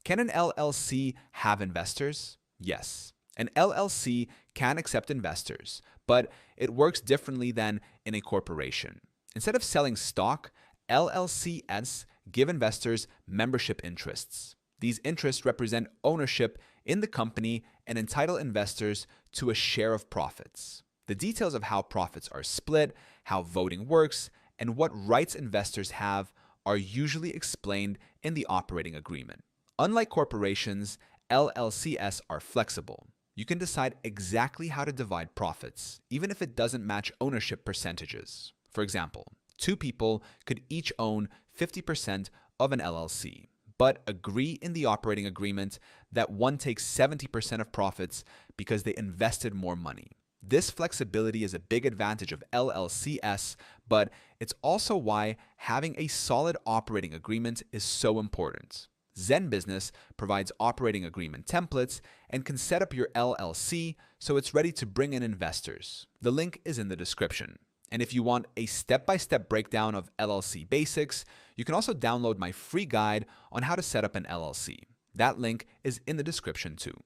Can an LLC have investors? Yes. An LLC can accept investors, but it works differently than in a corporation. Instead of selling stock, LLCs give investors membership interests. These interests represent ownership in the company and entitle investors to a share of profits. The details of how profits are split, how voting works, and what rights investors have are usually explained in the operating agreement. Unlike corporations, LLCs are flexible. You can decide exactly how to divide profits, even if it doesn't match ownership percentages. For example, two people could each own 50% of an LLC, but agree in the operating agreement that one takes 70% of profits because they invested more money. This flexibility is a big advantage of LLCs, but it's also why having a solid operating agreement is so important. Zen Business provides operating agreement templates and can set up your LLC so it's ready to bring in investors. The link is in the description. And if you want a step-by-step breakdown of LLC basics, you can also download my free guide on how to set up an LLC. That link is in the description too.